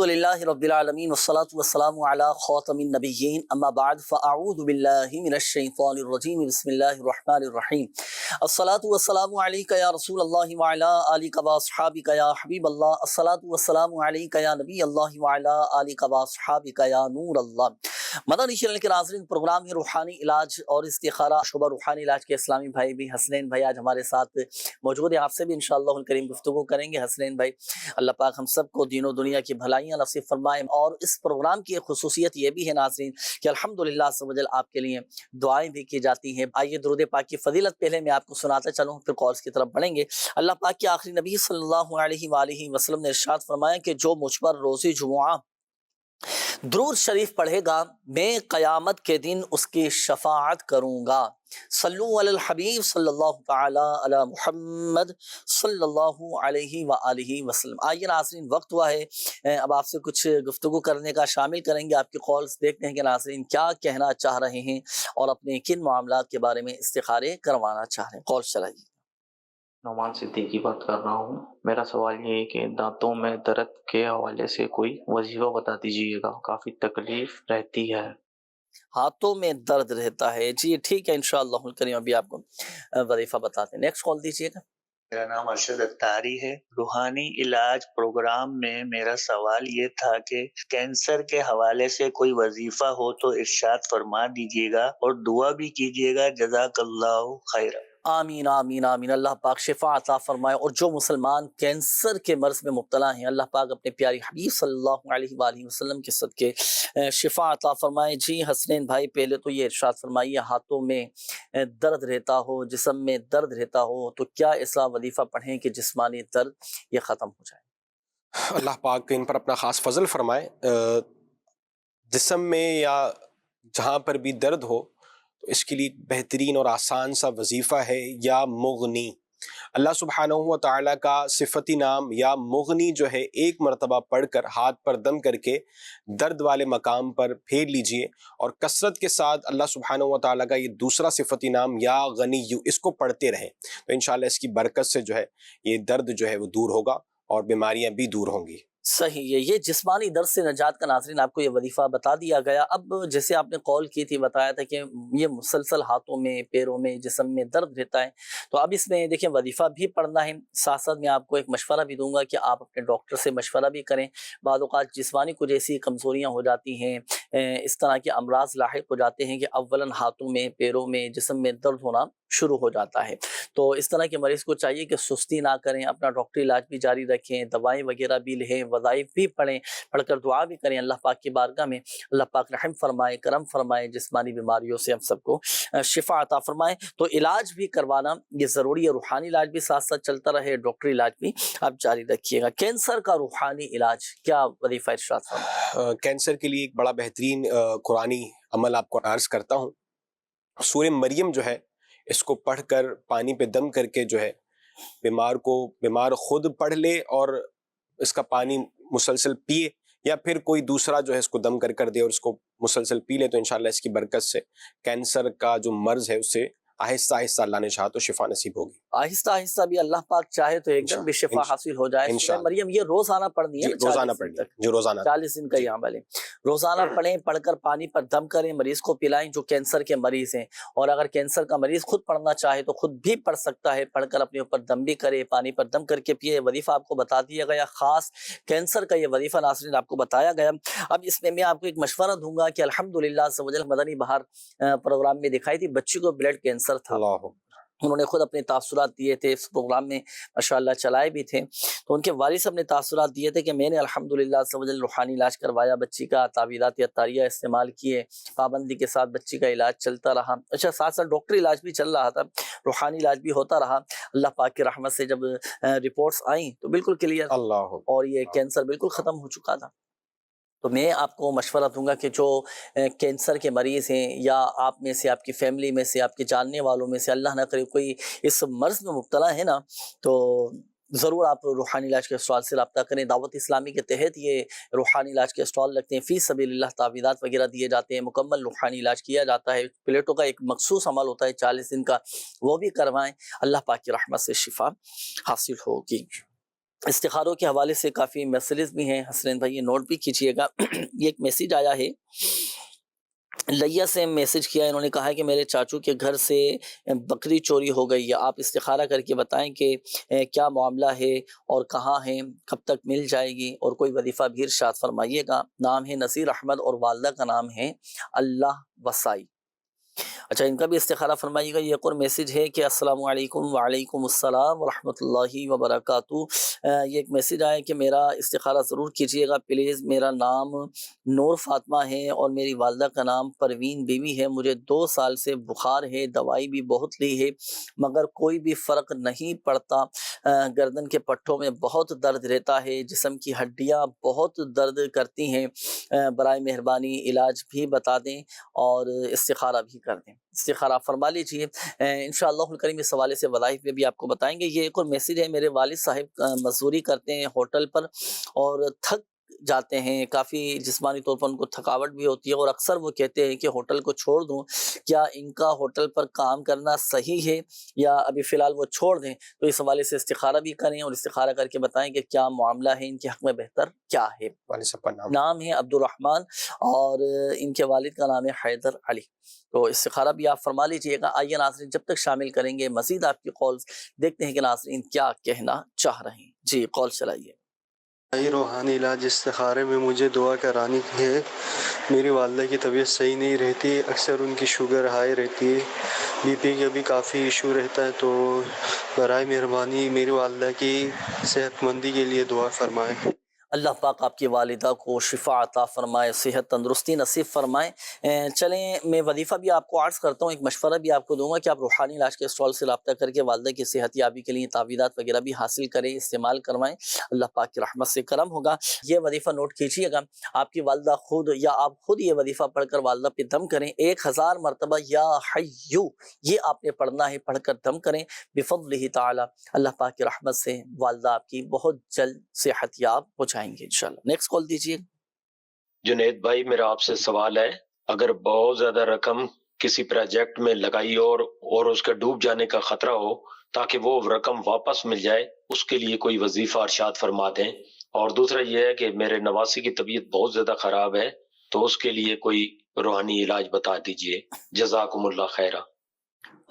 الحمدللہ رب العالمین والصلاة والسلام علی خاتم النبیین اما بعد فاعوذ باللہ من الشیطان الرجیم بسم اللہ الرحمن الرحیم الصلاة والسلام علیک یا رسول اللہ وعلی آلک واصحابک یا حبیب اللہ الصلاة والسلام علیک یا نبی اللہ وعلی آلک واصحابک یا نور اللہ۔ مدنی چینل کے ناظرین، پروگرام ہے روحانی علاج اور استخارہ، شعبہ روحانی علاج کے اسلامی بھائی بھی حسنین بھائی آج ہمارے ساتھ موجود ہیں۔ آپ سے بھی انشاءاللہ الکریم گفتگو کریں گے۔ حسنین بھائی، اللہ پاک ہم سب کو دین و دنیا کی بھلائیاں نصیب فرمائیں، اور اس پروگرام کی ایک خصوصیت یہ بھی ہے ناظرین کہ الحمدللہ عز و جل آپ کے لیے دعائیں بھی کی جاتی ہیں۔ آئیے درود پاک کی فضیلت پہلے میں آپ کو سناتا چلوں، پھر کالز کی طرف بڑھیں گے۔ اللہ پاک کے آخری نبی صلی اللہ علیہ وآلہ وسلم نے ارشاد فرمایا کہ جو مجھ پر روز جمعہ درود شریف پڑھے گا، میں قیامت کے دن اس کی شفاعت کروں گا۔ صلو علی الحبیب صلی اللہ تعالی علی محمد صلی اللہ علیہ وآلہ وسلم۔ آئیے ناظرین، وقت ہوا ہے اب آپ سے کچھ گفتگو کرنے کا، شامل کریں گے آپ کی کالز، دیکھتے ہیں کہ ناظرین کیا کہنا چاہ رہے ہیں اور اپنے کن معاملات کے بارے میں استخارے کروانا چاہ رہے ہیں۔ کالز چلائیے۔ نعمان صدیقی بات کر رہا ہوں۔ میرا سوال یہ ہے کہ دانتوں میں درد کے حوالے سے کوئی وظیفہ بتا دیجیے گا، کافی تکلیف رہتی ہے۔ ہاتھوں میں درد رہتا ہے، جی ٹھیک ہے، انشاءاللہ الکریم ابھی آپ کو وظیفہ بتاتے ہیں۔ نیکسٹ کال دیجیے گا۔ میرا نام ارشد اختاری ہے۔ روحانی علاج پروگرام میں میرا سوال یہ تھا کہ کینسر کے حوالے سے کوئی وظیفہ ہو تو ارشاد فرما دیجیے گا اور دعا بھی کیجیے گا۔ جزاک اللہ خیر۔ آمین آمین آمین۔ اللہ پاک شفا عطا فرمائے، اور جو مسلمان کینسر کے مرض میں مبتلا ہیں اللہ پاک اپنے پیاری حبیب صلی اللہ علیہ وآلہ وسلم کے صدقے شفا عطا فرمائے۔ جی حسنین بھائی، پہلے تو یہ ارشاد فرمائیے، ہاتھوں میں درد رہتا ہو، جسم میں درد رہتا ہو، تو کیا ایسا وظیفہ پڑھیں کہ جسمانی درد یہ ختم ہو جائے؟ اللہ پاک ان پر اپنا خاص فضل فرمائے۔ جسم میں یا جہاں پر بھی درد ہو تو اس کے لیے بہترین اور آسان سا وظیفہ ہے یا مغنی۔ اللہ سبحانہ و تعالیٰ کا صفتی نام یا مغنی جو ہے ایک مرتبہ پڑھ کر ہاتھ پر دم کر کے درد والے مقام پر پھیر لیجئے، اور کثرت کے ساتھ اللہ سبحانہ و تعالیٰ کا یہ دوسرا صفتی نام یا غنی اس کو پڑھتے رہیں تو انشاءاللہ اس کی برکت سے جو ہے یہ درد جو ہے وہ دور ہوگا اور بیماریاں بھی دور ہوں گی۔ صحیح ہے، یہ جسمانی درد سے نجات کا ناظرین آپ کو یہ وظیفہ بتا دیا گیا۔ اب جیسے آپ نے کال کی تھی، بتایا تھا کہ یہ مسلسل ہاتھوں میں، پیروں میں، جسم میں درد رہتا ہے، تو اب اس میں دیکھیں وظیفہ بھی پڑھنا ہے، ساتھ ساتھ میں آپ کو ایک مشورہ بھی دوں گا کہ آپ اپنے ڈاکٹر سے مشورہ بھی کریں۔ بعض اوقات جسمانی کچھ ایسی کمزوریاں ہو جاتی ہیں، اس طرح کے امراض لاحق ہو جاتے ہیں کہ اولاً ہاتھوں میں، پیروں میں، جسم میں درد ہونا شروع ہو جاتا ہے۔ تو اس طرح کے مریض کو چاہیے کہ سستی نہ کریں، اپنا ڈاکٹری علاج بھی جاری رکھیں، دوائیں وغیرہ بھی لیں، وظائف بھی پڑھیں، پڑھ کر دعا بھی کریں اللہ پاک کی بارگاہ میں، اللہ پاک رحم فرمائے، کرم فرمائے، جسمانی بیماریوں سے ہم سب کو شفا عطا فرمائے۔ تو علاج بھی کروانا یہ ضروری ہے، روحانی علاج بھی ساتھ ساتھ چلتا رہے، ڈاکٹری علاج بھی آپ جاری رکھیے گا۔ کینسر کا روحانی علاج کیا وظیفہ ارشاد فرمائے؟ کینسر کے لیے ایک بڑا بہترین قرآنی عمل آپ کو عرض کرتا ہوں۔ سورہ مریم جو ہے اس کو پڑھ کر پانی پہ دم کر کے جو ہے بیمار خود پڑھ لے اور اس کا پانی مسلسل پیے، یا پھر کوئی دوسرا جو ہے اس کو دم کر دے اور اس کو مسلسل پی لے، تو انشاءاللہ اس کی برکت سے کینسر کا جو مرض ہے اس سے آہستہ آہستہ اللہ نے چاہا تو شفا نصیب ہوگی۔ آہستہ آہستہ بھی اللہ پاک چاہے تو ایک دم بھی شفا حاصل ہو جائے۔ سورہ مریم یہ روزانہ پڑھنی ہے، روزانہ پڑھنی، جو روزانہ 40 دن کا یہ عمل ہے، روزانہ پڑھیں، پڑھ کر پانی پر دم کریں، مریض کو پلائیں جو کینسر کے مریض ہیں، اور اگر کینسر کا مریض خود پڑھنا چاہے تو خود بھی پڑھ سکتا ہے، پڑھ کر اپنے اوپر دم بھی کرے، پانی پر دم کر کے پیے۔ وظیفہ آپ کو بتا دیا گیا، خاص کینسر کا یہ وظیفہ ناظرین آپ کو بتایا گیا۔ اب اس میں آپ کو ایک مشورہ دوں گا کہ الحمدللہ عز و جل مدنی بہار پروگرام میں دکھائی تھی بچی کو بلڈ کینسر تھا، انہوں نے خود اپنے تاثرات دیے تھے، اس پروگرام میں ماشاءاللہ چلائے بھی تھے، تو ان کے والد صاحب نے تاثرات دیے تھے کہ میں نے الحمدللہ عز و جل روحانی علاج کروایا، بچی کا تعویذات عطاریہ استعمال کیے، پابندی کے ساتھ بچی کا علاج چلتا رہا، اچھا ساتھ ساتھ ڈاکٹری علاج بھی چل رہا تھا، روحانی علاج بھی ہوتا رہا۔ اللہ پاک کی رحمت سے جب رپورٹس آئیں تو بالکل کلیئر، اور یہ کینسر بالکل ختم ہو چکا تھا۔ تو میں آپ کو مشورہ دوں گا کہ جو کینسر کے مریض ہیں، یا آپ میں سے، آپ کی فیملی میں سے، آپ کے جاننے والوں میں سے اللہ نہ کرے کوئی اس مرض میں مبتلا ہے نا، تو ضرور آپ روحانی علاج کے اسٹال سے رابطہ کریں۔ دعوت اسلامی کے تحت یہ روحانی علاج کے اسٹال لگتے ہیں، فی سبیل اللہ تعویذات وغیرہ دیے جاتے ہیں، مکمل روحانی علاج کیا جاتا ہے، پلیٹوں کا ایک مخصوص عمل ہوتا ہے 40 دن کا، وہ بھی کروائیں، اللہ پاک کی رحمت سے شفا حاصل ہوگی۔ استخاروں کے حوالے سے کافی میسیجز بھی ہیں، حسنین بھائی یہ نوٹ بھی کیجیے گا۔ یہ ایک میسیج آیا ہے لیا سے میسج کیا، انہوں نے کہا ہے کہ میرے چاچو کے گھر سے بکری چوری ہو گئی ہے، آپ استخارہ کر کے بتائیں کہ کیا معاملہ ہے اور کہاں ہے، کب تک مل جائے گی، اور کوئی وظیفہ بھی ارشاد فرمائیے گا۔ نام ہے نصیر احمد اور والدہ کا نام ہے اللہ وسائی۔ اچھا ان کا بھی استخارہ فرمائیے گا۔ یہ ایک اور میسج ہے کہ السلام علیکم، وعلیکم السلام ورحمۃ اللہ وبرکاتہ۔ یہ ایک میسج آیا کہ میرا استخارہ ضرور کیجیے گا پلیز، میرا نام نور فاطمہ ہے اور میری والدہ کا نام پروین بیوی ہے، مجھے 2 سال سے بخار ہے، دوائی بھی بہت لی ہے مگر کوئی بھی فرق نہیں پڑتا، گردن کے پٹھوں میں بہت درد رہتا ہے، جسم کی ہڈیاں بہت درد کرتی ہیں، برائے مہربانی علاج بھی بتا دیں اور استخارہ بھی کر دیں۔ استخارہ فرما لیجیے انشاءاللہ الکریم۔ اس حوالے سے وظائف میں بھی آپ کو بتائیں گے۔ یہ ایک اور میسیج ہے، میرے والد صاحب مزدوری کرتے ہیں ہوٹل پر اور تھک جاتے ہیں، کافی جسمانی طور پر ان کو تھکاوٹ بھی ہوتی ہے اور اکثر وہ کہتے ہیں کہ ہوٹل کو چھوڑ دوں، کیا ان کا ہوٹل پر کام کرنا صحیح ہے یا ابھی فی الحال وہ چھوڑ دیں؟ تو اس حوالے سے استخارہ بھی کریں اور استخارہ کر کے بتائیں کہ کیا معاملہ ہے، ان کے حق میں بہتر کیا ہے۔ والد صاحب کا نام ہے عبد الرحمن اور ان کے والد کا نام ہے حیدر علی۔ تو استخارہ بھی آپ فرما لیجئے گا۔ آئیے ناظرین جب تک شامل کریں گے مزید آپ کی کالز، دیکھتے ہیں کہ ناظرین کیا کہنا چاہ رہے ہیں۔ جی کال چلائیے۔ روحانی علاج استخارے میں مجھے دعا کرانی ہے۔ میری والدہ کی طبیعت صحیح نہیں رہتی، اکثر ان کی شوگر ہائی رہتی ہے، بی پی کا بھی کافی ایشو رہتا ہے، تو برائے مہربانی میری والدہ کی صحت مندی کے لیے دعا فرمائیں۔ اللہ پاک آپ کی والدہ کو شفا عطا فرمائے، صحت تندرستی نصیب فرمائے۔ چلیں میں وظیفہ بھی آپ کو عرض کرتا ہوں، ایک مشورہ بھی آپ کو دوں گا کہ آپ روحانی علاج کے اسٹال سے رابطہ کر کے والدہ کی صحت یابی کے لیے تعویذات وغیرہ بھی حاصل کریں، استعمال کروائیں، اللہ پاک کی رحمت سے کرم ہوگا۔ یہ وظیفہ نوٹ کیجیے گا، آپ کی والدہ خود یا آپ خود یہ وظیفہ پڑھ کر والدہ پہ دم کریں، 1000 مرتبہ یا حیو یہ آپ نے پڑھنا ہے، پڑھ کر دم کریں، بفضلہ تعالی اللہ پاک کی رحمت سے والدہ آپ کی بہت جلد صحت یاب ہو جائیں گے انشاءاللہ۔ نیکسٹ کال دیجیے۔ جنید بھائی میرا آپ سے سوال ہے، اگر بہت زیادہ رقم کسی پروجیکٹ میں لگائی اور اس کا ڈوب جانے کا خطرہ ہو، تاکہ وہ رقم واپس مل جائے، اس کے لیے کوئی وظیفہ ارشاد فرما دیں۔ اور دوسرا یہ ہے کہ میرے نواسی کی طبیعت بہت زیادہ خراب ہے، تو اس کے لیے کوئی روحانی علاج بتا دیجئے، جزاکم اللہ خیرہ۔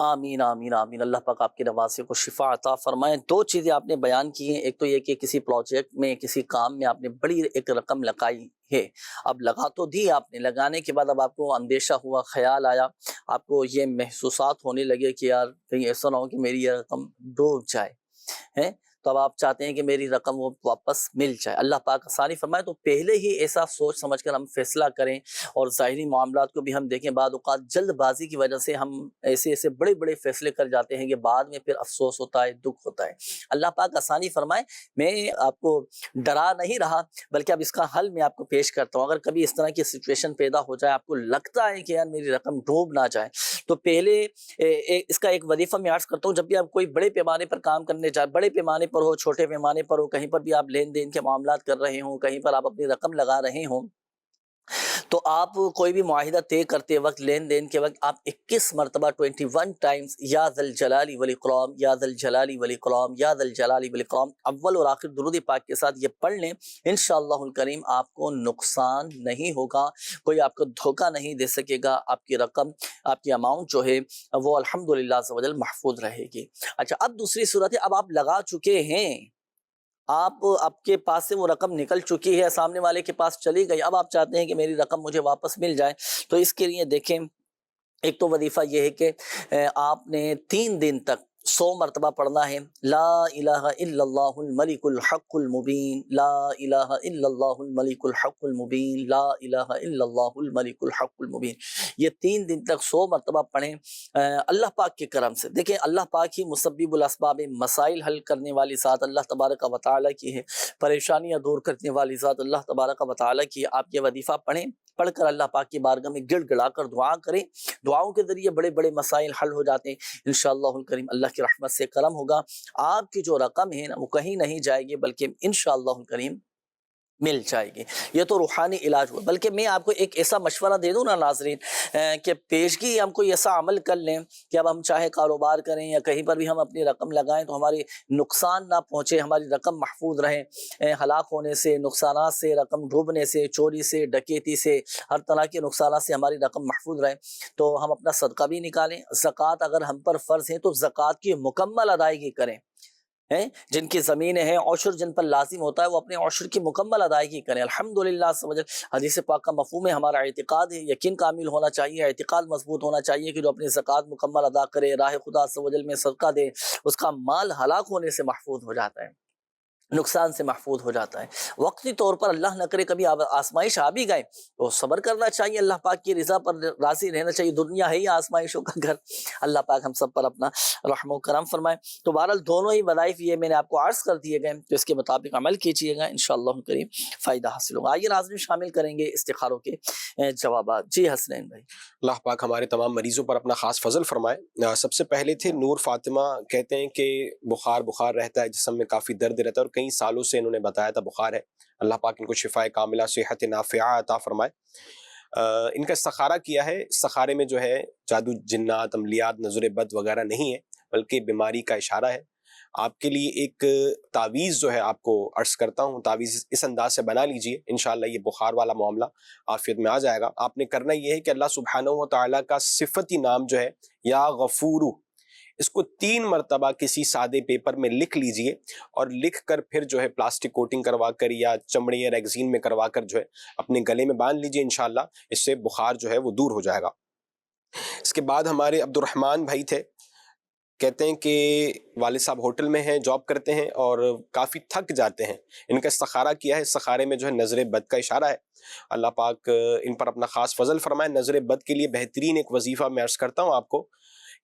آمین آمین آمین، اللہ پاک آپ کے نواسے کو شفا عطا فرمائیں۔ 2 چیزیں آپ نے بیان کی ہیں، ایک تو یہ کہ کسی پروجیکٹ میں کسی کام میں آپ نے بڑی ایک رقم لگائی ہے، اب لگا تو دی آپ نے، لگانے کے بعد اب آپ کو اندیشہ ہوا، خیال آیا، آپ کو یہ محسوسات ہونے لگے کہ یار کہیں ایسا نہ ہو کہ میری یہ رقم ڈوب جائے ہیں، تو اب آپ چاہتے ہیں کہ میری رقم وہ واپس مل جائے، اللہ پاک آسانی فرمائے۔ تو پہلے ہی ایسا سوچ سمجھ کر ہم فیصلہ کریں، اور ظاہری معاملات کو بھی ہم دیکھیں، بعض اوقات جلد بازی کی وجہ سے ہم ایسے بڑے بڑے فیصلے کر جاتے ہیں کہ بعد میں پھر افسوس ہوتا ہے، دکھ ہوتا ہے۔ اللہ پاک آسانی فرمائے۔ میں آپ کو ڈرا نہیں رہا، بلکہ اب اس کا حل میں آپ کو پیش کرتا ہوں۔ اگر کبھی اس طرح کی سچویشن پیدا ہو جائے، آپ کو لگتا ہے کہ یار میری رقم ڈوب نہ جائے، تو پہلے اس کا ایک وظیفہ میں عرض کرتا ہوں، جب بھی آپ کوئی بڑے پیمانے پر کام کرنے جائیں، بڑے پیمانے پر ہو، چھوٹے پیمانے پر ہو، کہیں پر بھی آپ لین دین کے معاملات کر رہے ہوں، کہیں پر آپ اپنی رقم لگا رہے ہوں، تو آپ کوئی بھی معاہدہ طے کرتے وقت، لین دین کے وقت، آپ 21 مرتبہ 21 ٹائمز یا ذا الجلال والاکرام، یا ذا الجلال والاکرام، یا ذا الجلال والاکرام، اول اور آخر درود پاک کے ساتھ یہ پڑھ لیں، انشاءاللہ الکریم آپ کو نقصان نہیں ہوگا، کوئی آپ کو دھوکہ نہیں دے سکے گا، آپ کی رقم، آپ کی اماؤنٹ جو ہے وہ الحمدللہ عز و جل محفوظ رہے گی۔ اچھا اب دوسری صورت ہے، اب آپ لگا چکے ہیں، آپ کے پاس سے وہ رقم نکل چکی ہے، سامنے والے کے پاس چلی گئی، اب آپ چاہتے ہیں کہ میری رقم مجھے واپس مل جائے، تو اس کے لیے دیکھیں، ایک تو وظیفہ یہ ہے کہ آپ نے 3 دن تک 100 مرتبہ پڑھنا ہے، لا الہ الا اللہ الملک الحق المبین، لا الہ الا اللہ الملک الحق المبین، لا الہ الا اللہ الملک الحق المبین، یہ 3 دن تک 100 مرتبہ پڑھیں۔ اللہ پاک کے کرم سے دیکھیں، اللہ پاک ہی مسبب الاسباب، مسائل حل کرنے والی ذات اللہ تبارک و تعالیٰ کی ہے، پریشانیاں دور کرنے والی ذات اللہ تبارک و تعالیٰ کی ہے۔ آپ یہ وظیفہ پڑھیں، پڑھ کر اللہ پاک کی بارگاہ میں گڑ گڑا کر دعا کریں، دعاؤں کے ذریعے بڑے بڑے مسائل حل ہو جاتے ہیں انشاءاللہ الکریم، اللہ کی رحمت سے کرم ہوگا، آپ کی جو رقم ہے نا وہ کہیں نہیں جائے گی، بلکہ انشاءاللہ الکریم مل جائے گی. یہ تو روحانی علاج ہوا. بلکہ میں آپ کو ایک ایسا مشورہ دے دوں نا ناظرین کہ پیشگی ہم کوئی ایسا عمل کر لیں کہ اب ہم چاہے کاروبار کریں یا کہیں پر بھی ہم اپنی رقم لگائیں تو ہماری نقصان نہ پہنچے, ہماری رقم محفوظ رہے ہلاک ہونے سے, نقصانات سے, رقم ڈوبنے سے, چوری سے, ڈکیتی سے, ہر طرح کے نقصانات سے ہماری رقم محفوظ رہے. تو ہم اپنا صدقہ بھی نکالیں. زکوٰۃ اگر ہم پر فرض ہے تو زکوٰۃ کی مکمل ادائیگی کریں. جن کی زمینیں ہیں عشر جن پر لازم ہوتا ہے وہ اپنے عشر کی مکمل ادائیگی کریں. الحمدللہ حدیث پاک کا مفہوم ہے, ہمارا اعتقاد ہے, یقین کامل ہونا چاہیے, اعتقاد مضبوط ہونا چاہیے کہ جو اپنی زکوٰۃ مکمل ادا کرے, راہ خدا عز و جل میں صدقہ دے, اس کا مال ہلاک ہونے سے محفوظ ہو جاتا ہے, نقصان سے محفوظ ہو جاتا ہے. وقتی طور پر اللہ نہ کرے کبھی آزمائش آ بھی گئے تو صبر کرنا چاہیے, اللہ پاک کی رضا پر راضی رہنا چاہیے. دنیا ہے ہی آزمائشوں کا گھر. اللہ پاک ہم سب پر اپنا رحم و کرم فرمائے. تو بہرحال دونوں ہی وظائف یہ میں نے آپ کو عرض کر دیے گئے, تو اس کے مطابق عمل کیجیے گا, انشاءاللہ کریم فائدہ حاصل ہوگا. آئیے ناظرین شامل کریں گے استخاروں کے جوابات. جی حسنین بھائی. اللہ پاک ہمارے تمام مریضوں پر اپنا خاص فضل فرمائے. سب سے پہلے تھے نور فاطمہ, کہتے ہیں کہ بخار رہتا ہے, جسم میں کافی درد رہتا ہے اور کئی سالوں سے انہوں نے بتایا تھا بخار ہے. اللہ پاک ان کو شفاء کاملہ, صحت نافعہ عطا فرمائے. ان کا استخارہ کیا ہے. استخارے میں جو ہے جادو, جنات, عملیات, نظر بد وغیرہ نہیں ہے, بلکہ بیماری کا اشارہ ہے. آپ کے لیے ایک تعویذ جو ہے آپ کو عرض کرتا ہوں, تعویذ اس انداز سے بنا لیجئے, انشاءاللہ یہ بخار والا معاملہ عافیت میں آ جائے گا. آپ نے کرنا یہ ہے کہ اللہ سبحانہ و تعالیٰ کا صفتی نام جو ہے یا غفورو, اس کو 3 مرتبہ کسی سادے پیپر میں لکھ لیجئے, اور لکھ کر پھر جو ہے پلاسٹک کوٹنگ کروا کر یا چمڑے یا ریگزین میں کروا کر جو ہے اپنے گلے میں باندھ لیجئے. انشاءاللہ اس سے بخار جو ہے وہ دور ہو جائے گا. اس کے بعد ہمارے عبد الرحمن بھائی تھے, کہتے ہیں کہ والد صاحب ہوٹل میں ہیں, جاب کرتے ہیں اور کافی تھک جاتے ہیں. ان کا استخارہ کیا ہے, استخارے میں جو ہے نظر بد کا اشارہ ہے. اللہ پاک ان پر اپنا خاص فضل فرمائے. نظر بد کے لیے بہترین ایک وظیفہ میں عرض کرتا ہوں آپ کو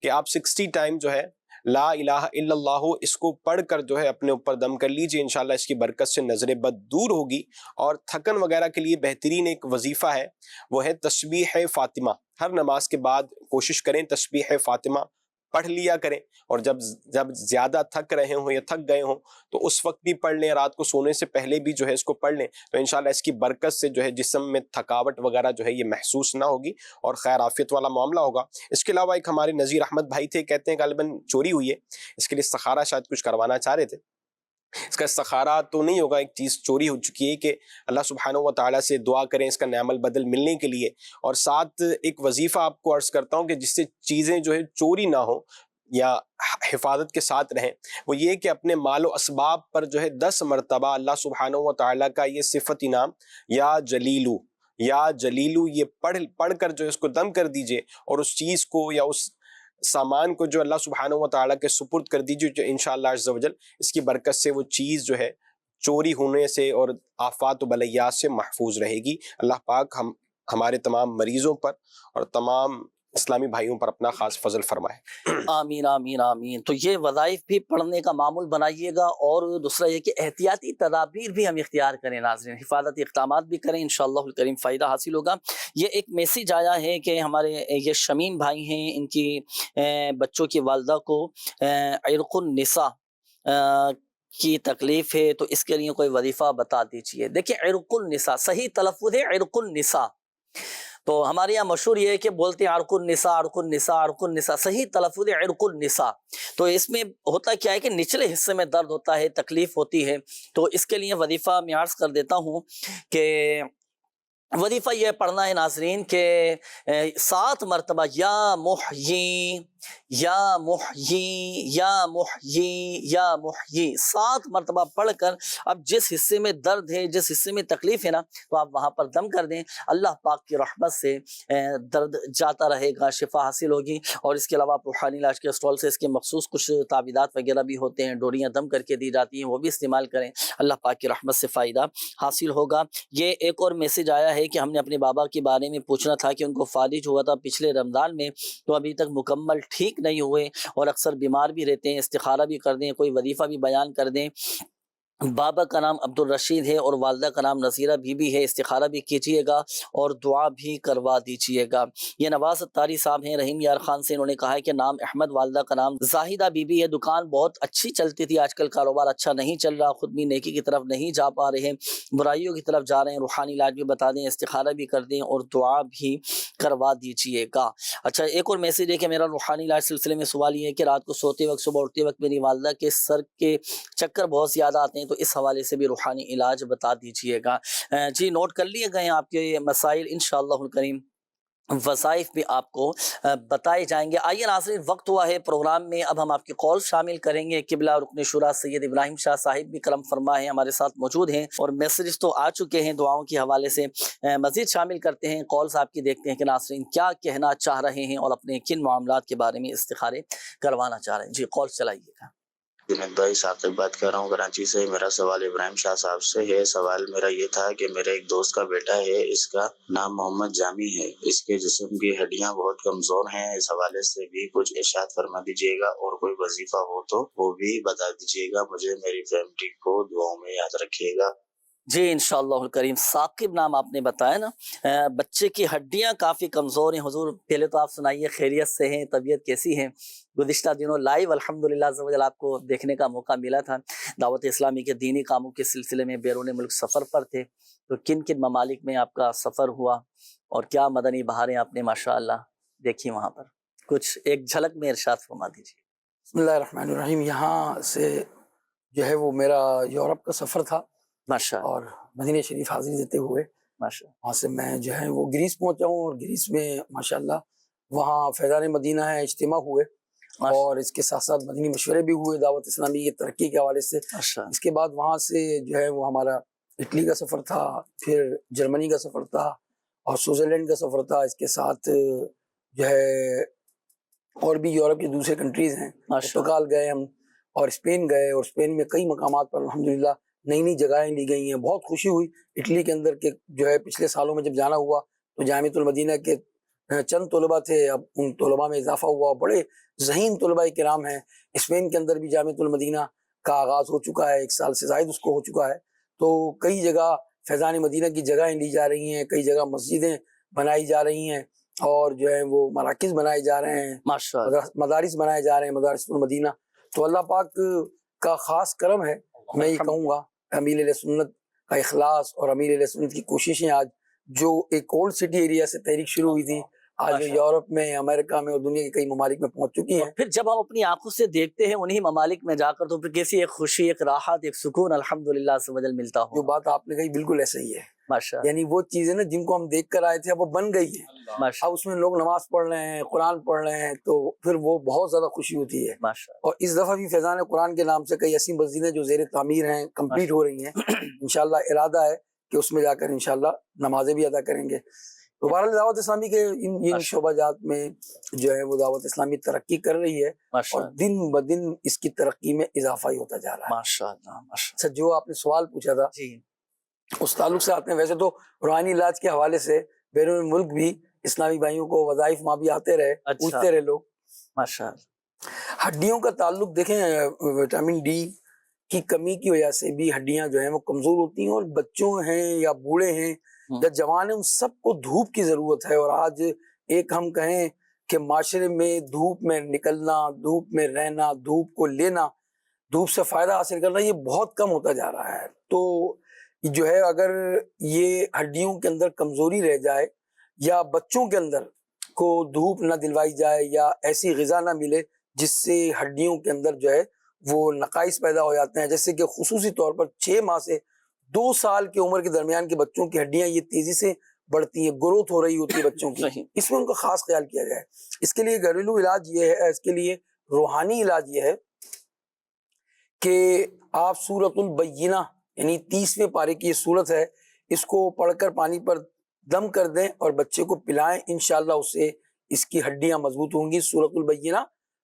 کہ آپ 60 ٹائم جو ہے لا الہ الا اللہ اس کو پڑھ کر جو ہے اپنے اوپر دم کر لیجئے. انشاءاللہ اس کی برکت سے نظر بد دور ہوگی. اور تھکن وغیرہ کے لیے بہترین ایک وظیفہ ہے, وہ ہے تسبیح فاطمہ. ہر نماز کے بعد کوشش کریں تسبیح فاطمہ پڑھ لیا کریں, اور جب زیادہ تھک رہے ہوں یا تھک گئے ہوں تو اس وقت بھی پڑھ لیں, رات کو سونے سے پہلے بھی جو ہے اس کو پڑھ لیں. تو انشاءاللہ اس کی برکت سے جو ہے جسم میں تھکاوٹ وغیرہ جو ہے یہ محسوس نہ ہوگی اور خیر عافیت والا معاملہ ہوگا. اس کے علاوہ ایک ہمارے نذیر احمد بھائی تھے, کہتے ہیں غالباً چوری ہوئی ہے, اس کے لیے استخارہ شاید کچھ کروانا چاہ رہے تھے. اس کا استخارہ تو نہیں ہوگا, ایک چیز چوری ہو چکی ہے کہ اللہ سبحانہ و تعالیٰ سے دعا کریں اس کا نعم البدل ملنے کے لیے. اور ساتھ ایک وظیفہ آپ کو عرض کرتا ہوں کہ جس سے چیزیں جو ہے چوری نہ ہو یا حفاظت کے ساتھ رہیں, وہ یہ کہ اپنے مال و اسباب پر جو ہے 10 مرتبہ اللہ سبحانہ و تعالیٰ کا یہ صفت انعام یا جلیلو یہ پڑھ کر جو ہے اس کو دم کر دیجئے, اور اس چیز کو یا اس سامان کو جو اللہ سبحانہ و تعالیٰ کے سپرد کر دیجئے, جو انشاءاللہ عز و جل اس کی برکت سے وہ چیز جو ہے چوری ہونے سے اور آفات و بلیات سے محفوظ رہے گی. اللہ پاک ہمارے تمام مریضوں پر اور تمام اسلامی بھائیوں پر اپنا خاص فضل فرمائے. آمین آمین آمین. تو یہ وظائف بھی پڑھنے کا معمول بنائیے گا, اور دوسرا یہ کہ احتیاطی تدابیر بھی ہم اختیار کریں ناظرین, حفاظتی اقدامات بھی کریں, انشاءاللہ الکریم فائدہ حاصل ہوگا. یہ ایک میسیج آیا ہے کہ ہمارے یہ شمیم بھائی ہیں, ان کی بچوں کی والدہ کو عرق النساء کی تکلیف ہے, تو اس کے لیے کوئی وظیفہ بتا دیجئے. دیکھیں عرق النساء صحیح تلفظ ہے عرق النساء, تو ہمارے یہاں مشہور یہ ہے کہ بولتے ہیں عرق النساء عرق النساء عرق النساء, صحیح تلفظ ہے عرق النساء. تو اس میں ہوتا کیا ہے کہ نچلے حصے میں درد ہوتا ہے, تکلیف ہوتی ہے. تو اس کے لیے وظیفہ میں عرض کر دیتا ہوں کہ وظیفہ یہ پڑھنا ہے ناظرین کہ 7 مرتبہ یا محیی یا محیی یا محیی یا محیی 7 مرتبہ پڑھ کر اب جس حصے میں درد ہے, جس حصے میں تکلیف ہے نا, تو آپ وہاں پر دم کر دیں. اللہ پاک کی رحمت سے درد جاتا رہے گا, شفا حاصل ہوگی. اور اس کے علاوہ آپ روحانی علاج کے اسٹال سے اس کے مخصوص کچھ تعویذات وغیرہ بھی ہوتے ہیں, ڈوریاں دم کر کے دی جاتی ہیں, وہ بھی استعمال کریں, اللہ پاک کی رحمت سے فائدہ حاصل ہوگا. یہ ایک اور میسج آیا ہے کہ ہم نے اپنے بابا کے بارے میں پوچھنا تھا کہ ان کو فالج ہوا تھا پچھلے رمضان میں, تو ابھی تک مکمل ٹھیک نہیں ہوئے اور اکثر بیمار بھی رہتے ہیں. استخارہ بھی کر دیں, کوئی وظیفہ بھی بیان کر دیں. بابا کا نام عبدالرشید ہے اور والدہ کا نام نذیرہ بی ہے. استخارہ بھی کیجیے گا اور دعا بھی کروا دیجیے گا. یہ نواز اتاری صاحب ہیں رحیم یار خان سے. انہوں نے کہا ہے کہ نام احمد، والدہ کا نام زاہدہ بی ہے. دکان بہت اچھی چلتی تھی، آج کل کاروبار اچھا نہیں چل رہا، خود بھی نیکی کی طرف نہیں جا پا رہے ہیں، برائیوں کی طرف جا رہے ہیں. روحانی علاج بھی بتا دیں، استخارہ بھی کر دیں اور دعا بھی کروا دیجیے گا. اچھا، ایک اور میسج ہے کہ میرا روحانی علاج سلسلے میں سوال یہ ہے کہ رات کو سوتے وقت، صبح اٹھتے وقت میری والدہ کے سر کے چکر بہت زیادہ آتے ہیں، تو اس حوالے سے بھی روحانی علاج بتا دیجیے گا. جی، نوٹ کر لیے گئے ہیں آپ کے یہ مسائل. انشاءاللہ الکریم وظائف بھی آپ کو بتائے جائیں گے. آئیے ناظرین، وقت ہوا ہے پروگرام میں، اب ہم آپ کے کال شامل کریں گے. قبلہ رکن شورا سید ابراہیم شاہ صاحب بھی کرم فرما ہیں، ہمارے ساتھ موجود ہیں اور میسیجز تو آ چکے ہیں دعاؤں کے حوالے سے. مزید شامل کرتے ہیں کالز آپ کی، دیکھتے ہیں کہ ناظرین کیا کہنا چاہ رہے ہیں اور اپنے کن معاملات کے بارے میں استخارے کروانا چاہ رہے ہیں. جی، کال چلائیے گا. جنید بھائی ثاقب بات کر رہا ہوں کراچی سے. میرا سوال ابراہیم شاہ صاحب سے ہے. سوال میرا یہ تھا کہ میرے ایک دوست کا بیٹا ہے، اس کا نام محمد جامی ہے. اس کے جسم کی ہڈیاں بہت کمزور ہیں، اس حوالے سے بھی کچھ ارشاد فرما دیجیے گا، اور کوئی وظیفہ ہو تو وہ بھی بتا دیجیے گا. مجھے میری فیملی کو دعاؤں میں یاد رکھیے گا. جی انشاءاللہ الکریم. ثاقب نام آپ نے بتایا نا، بچے کی ہڈیاں کافی کمزور ہیں. حضور پہلے تو آپ سنائیے، خیریت سے ہیں؟ طبیعت کیسی ہے؟ گزشتہ دنوں لائیو الحمدللہ عز و جل آپ کو دیکھنے کا موقع ملا تھا. دعوت اسلامی کے دینی کاموں کے سلسلے میں بیرون ملک سفر پر تھے، تو کن کن ممالک میں آپ کا سفر ہوا اور کیا مدنی بہاریں آپ نے ماشاءاللہ دیکھی وہاں پر؟ کچھ ایک جھلک میں ارشاد فرما دیجیے. بسم اللہ الرحمن الرحیم. یہاں سے جو ہے وہ میرا یورپ کا سفر تھا ماشاءاللہ اور مدینہ شریف حاضری دیتے ہوئے ماشاءاللہ وہاں سے میں جو ہے وہ گریس پہنچا ہوں، اور گریس میں ماشاءاللہ وہاں فیضان مدینہ ہے، اجتماع ہوئے اور اس کے ساتھ ساتھ مدنی مشورے بھی ہوئے دعوت اسلامی کی ترقی کے حوالے سے. ماشاءاللہ. اس کے بعد وہاں سے جو ہے وہ ہمارا اٹلی کا سفر تھا، پھر جرمنی کا سفر تھا اور سوئٹزرلینڈ کا سفر تھا. اس کے ساتھ جو ہے اور بھی یورپ کی دوسرے کنٹریز ہیں، پرتگال گئے ہم اور اسپین گئے، اور اسپین میں کئی مقامات پر الحمدللہ نئی نئی جگہیں لی گئی ہیں. بہت خوشی ہوئی. اٹلی کے اندر کے جو ہے پچھلے سالوں میں جب جانا ہوا تو جامعۃ المدینہ کے چند طلباء تھے، اب ان طلباء میں اضافہ ہوا، بڑے ذہین طلباء کرام ہیں. اسپین کے اندر بھی جامعۃ المدینہ کا آغاز ہو چکا ہے، 1 سال سے زائد اس کو ہو چکا ہے. تو کئی جگہ فیضان مدینہ کی جگہیں لی جا رہی ہیں، کئی جگہ مسجدیں بنائی جا رہی ہیں اور جو ہے وہ مراکز بنائے جا رہے ہیں، ماشاءاللہ. مدارس بنائے جا رہے ہیں، مدارس المدینہ. تو اللہ پاک کا خاص کرم ہے. میں یہ کہوں گا امیر علیہ سنت کا اخلاص اور امیر علیہ سنت کی کوششیں آج جو ایک اولڈ سٹی ایریا سے تحریک شروع ہوئی تھی، آج یورپ میں، امریکہ میں اور دنیا کے کئی ممالک میں پہنچ چکی ہیں. پھر جب ہم اپنی آنکھوں سے دیکھتے ہیں انہی ممالک میں جا کر، تو پھر کیسی ایک خوشی، ایک راحت، ایک سکون الحمدللہ عز و جل ملتا جو ہو. بات آپ نے کہی بالکل ایسا ہی ہے. ماشاءاللہ یعنی وہ چیزیں نا جن کو ہم دیکھ کر آئے تھے اب وہ بن گئی ہیں. ماشاءاللہ اب اس میں لوگ نماز پڑھ رہے ہیں، قرآن پڑھ رہے ہیں، تو پھر وہ بہت زیادہ خوشی ہوتی ہے. ماشاءاللہ. اور اس دفعہ بھی فیضان قرآن کے نام سے کئی ایسی مسجدیں جو زیر تعمیر ہیں، کمپلیٹ ہو رہی ہیں. انشاءاللہ ارادہ ہے کہ اس میں جا کر انشاءاللہ نمازیں بھی ادا کریں گے. تو بہرحال دعوت اسلامی کے ان شعبہ جات میں جو ہے وہ دعوت اسلامی ترقی کر رہی ہے اور دن بدن اس کی ترقی میں اضافہ ہی ہوتا جا رہا ہے. ماشاءاللہ ماشاءاللہ. اچھا، جو آپ نے سوال پوچھا تھا جی اس تعلق سے آتے ہیں. ویسے تو روحانی علاج کے حوالے سے بیرون ملک بھی اسلامی بھائیوں کو وظائف وہاں بھی آتے رہے، پوچھتے رہے لوگ. ماشاءاللہ. ہڈیوں کا تعلق دیکھیں، وٹامن ڈی کی کمی کی وجہ سے بھی ہڈیاں جو ہیں وہ کمزور ہوتی ہیں، اور بچوں ہیں یا بوڑھے ہیں یا جوان ہیں، ان سب کو دھوپ کی ضرورت ہے. اور آج ایک ہم کہیں کہ معاشرے میں دھوپ میں نکلنا، دھوپ میں رہنا، دھوپ کو لینا، دھوپ سے فائدہ حاصل کرنا، یہ بہت کم ہوتا جا رہا ہے. تو جو ہے اگر یہ ہڈیوں کے اندر کمزوری رہ جائے یا بچوں کے اندر کو دھوپ نہ دلوائی جائے یا ایسی غذا نہ ملے جس سے ہڈیوں کے اندر جو ہے وہ نقائص پیدا ہو جاتے ہیں، جیسے کہ خصوصی طور پر 6 ماہ سے 2 سال کی عمر کے درمیان کے بچوں کی ہڈیاں یہ تیزی سے بڑھتی ہیں، گروتھ ہو رہی ہوتی ہے بچوں کی، اس میں ان کا خاص خیال کیا جائے. اس کے لیے گھریلو علاج یہ ہے، اس کے لیے روحانی علاج یہ ہے کہ آپ سورۃ البینہ یعنی 30ویں پارے کی یہ سورت ہے، اس کو پڑھ کر پانی پر دم کر دیں اور بچے کو پلائیں. انشاءاللہ اس سے اس کی ہڈیاں مضبوط ہوں گی. سورۃ البینہ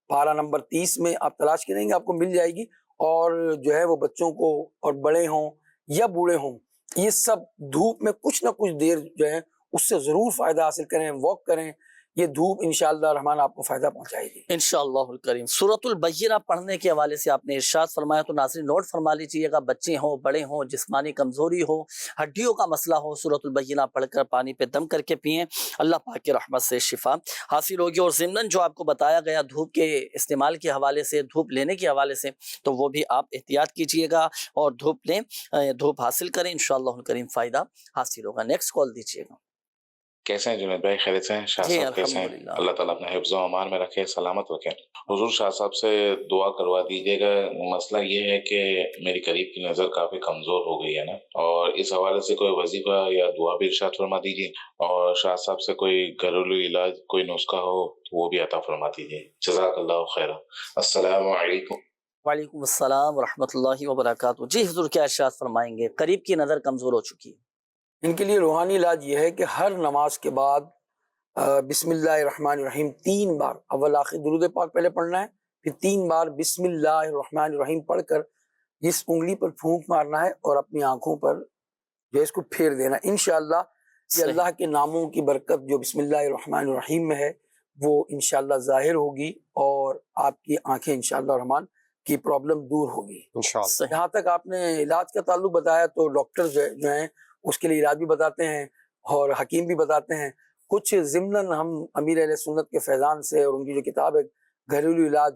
پارہ نمبر 30 میں آپ تلاش کریں گے، آپ کو مل جائے گی. اور جو ہے وہ بچوں کو، اور بڑے ہوں یا بوڑھے ہوں، یہ سب دھوپ میں کچھ نہ کچھ دیر جو ہے اس سے ضرور فائدہ حاصل کریں. واک کریں یہ دھوپ انشاءاللہ الرحمن آپ کو فائدہ پہنچائے گی انشاءاللہ الکریم۔ سورۃ البینہ پڑھنے کے حوالے سے آپ نے ارشاد فرمایا، تو ناظرین نوٹ فرما لیجیے گا، بچے ہوں بڑے ہوں، جسمانی کمزوری ہو، ہڈیوں کا مسئلہ ہو، سورۃ البینہ پڑھ کر پانی پہ دم کر کے پئیں، اللہ پاک کی رحمت سے شفا حاصل ہوگی۔ اور ضمناً جو آپ کو بتایا گیا دھوپ کے استعمال کے حوالے سے، دھوپ لینے کے حوالے سے، تو وہ بھی آپ احتیاط کیجیے گا اور دھوپ لیں، دھوپ حاصل کریں، انشاءاللہ الکریم فائدہ حاصل ہوگا۔ نیکسٹ کال دیجیے گا۔ کیسے ہیں جنید بھائی؟ خیریت سے ہیں؟ شاہ جی صاحب کیسے ہیں؟ الحمدللہ۔ اللہ تعالیٰ اپنے حفظ و امان میں رکھے، سلامت رکھے۔ حضور شاہ صاحب سے دعا کروا دیجیے گا۔ مسئلہ یہ ہے کہ میری قریب کی نظر کافی کمزور ہو گئی ہے نا، اور اس حوالے سے کوئی وظیفہ یا دعا بھی ارشاد فرما دیجیے، اور شاہ صاحب سے کوئی گھریلو علاج، کوئی نسخہ ہو تو وہ بھی عطا فرما دیجیے۔ جزاک اللہ خیر۔ السلام علیکم۔ وعلیکم السلام ورحمۃ اللہ وبرکاتہ۔ جی حضور کیا ارشاد فرمائیں گے؟ قریب کی نظر کمزور ہو چکی ہے، ان کے لیے روحانی علاج یہ ہے کہ ہر نماز کے بعد بسم اللہ الرحمن الرحیم 3 بار، اول آخر درود پاک پہلے پڑھنا ہے، پھر 3 بار بسم اللہ الرحمن الرحیم پڑھ کر اس انگلی پر پھونک مارنا ہے اور اپنی آنکھوں پر جو ہے اس کو پھیر دینا۔ انشاءاللہ یہ صحیح۔ اللہ کے ناموں کی برکت جو بسم اللہ الرحمن الرحیم میں ہے وہ انشاءاللہ ظاہر ہوگی، اور آپ کی آنکھیں انشاءاللہ الرحمن کی پرابلم دور ہوگی۔ انشاءاللہ۔ صحیح۔ جہاں تک آپ نے علاج کا تعلق بتایا، تو ڈاکٹر جو ہیں اس کے لیے علاج بھی بتاتے ہیں اور حکیم بھی بتاتے ہیں۔ کچھ ضمناً ہم امیر اہل سنت کے فیضان سے اور ان کی جو کتاب ہے گھریلو علاج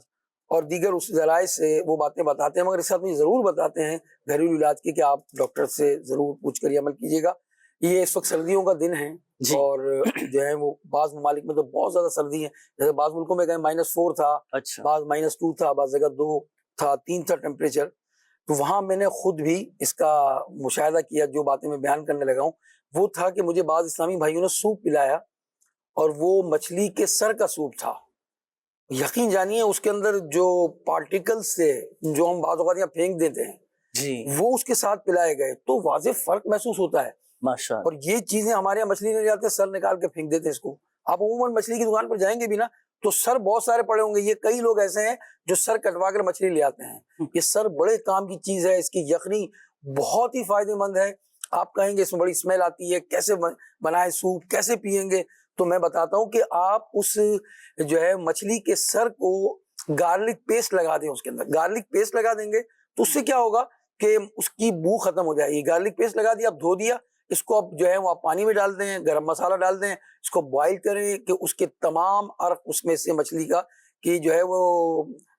اور دیگر اس ذرائع سے وہ باتیں بتاتے ہیں، مگر اس ساتھ میں ضرور بتاتے ہیں گھریلو علاج کی کہ آپ ڈاکٹر سے ضرور پوچھ کر یہ عمل کیجیے گا۔ یہ اس وقت سردیوں کا دن ہے جی۔ اور جو ہے وہ بعض ممالک میں تو بہت زیادہ سردی ہے، جیسے بعض ملکوں میں کہیں -4 تھا، اچھا، بعض -2 تھا، بعض جگہ 2 تھا، 3 تھا ٹیمپریچر۔ تو وہاں میں نے خود بھی اس کا مشاہدہ کیا، جو باتیں میں بیان کرنے لگا ہوں وہ تھا کہ مجھے بعض اسلامی بھائیوں نے سوپ پلایا اور وہ مچھلی کے سر کا سوپ تھا۔ یقین جانیے اس کے اندر جو پارٹیکلز تھے جو ہم بعض اوقات یہاں پھینک دیتے ہیں، جی وہ اس کے ساتھ پلائے گئے، تو واضح فرق محسوس ہوتا ہے۔ ماشاء اللہ۔ اور یہ چیزیں ہمارے یہاں مچھلی نہیں جاتے، سر نکال کے پھینک دیتے ہیں اس کو۔ آپ عموماً مچھلی کی دکان پر جائیں گے بھی نا تو سر بہت سارے پڑے ہوں گے، یہ کئی لوگ ایسے ہیں جو سر کٹوا کر مچھلی لے آتے ہیں۔ یہ سر بڑے کام کی چیز ہے، اس کی یخنی بہت ہی فائدہ مند ہے۔ آپ کہیں گے اس میں بڑی اسمیل آتی ہے، کیسے بنائے سوپ، کیسے پیئیں گے؟ تو میں بتاتا ہوں کہ آپ اس جو ہے مچھلی کے سر کو گارلک پیسٹ لگا دیں، اس کے اندر گارلک پیسٹ لگا دیں گے تو اس سے کیا ہوگا کہ اس کی بو ختم ہو جائے گی۔ گارلک پیسٹ لگا دیا، آپ دھو دیا، اس کو اب جو ہے وہ آپ پانی میں ڈال دیں، گرم مسالہ ڈال دیں، اس کو بوائل کریں کہ اس کے تمام عرق اس میں سے مچھلی کا کہ جو ہے وہ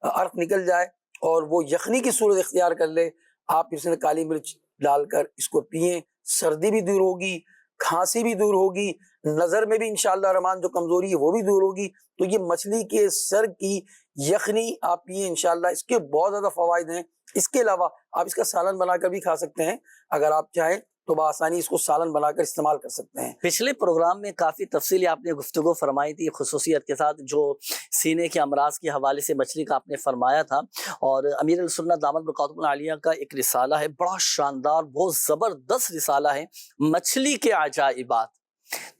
عرق نکل جائے اور وہ یخنی کی صورت اختیار کر لے۔ آپ اس میں کالی مرچ ڈال کر اس کو پئیں، سردی بھی دور ہوگی، کھانسی بھی دور ہوگی، نظر میں بھی انشاءاللہ الرحمن جو کمزوری ہے وہ بھی دور ہوگی۔ تو یہ مچھلی کے سر کی یخنی آپ پئیں انشاءاللہ، اس کے بہت زیادہ فوائد ہیں۔ اس کے علاوہ آپ اس کا سالن بنا کر بھی کھا سکتے ہیں، اگر آپ چاہیں تو بآسانی اس کو سالن بنا کر استعمال کر سکتے ہیں۔ پچھلے پروگرام میں کافی تفصیلی آپ نے گفتگو فرمائی تھی خصوصیت کے ساتھ، جو سینے کے امراض کے حوالے سے مچھلی کا آپ نے فرمایا تھا، اور امیر السنت دامت برکاتہ العالیہ کا ایک رسالہ ہے، بڑا شاندار بہت زبردست رسالہ ہے، مچھلی کے عجائبات۔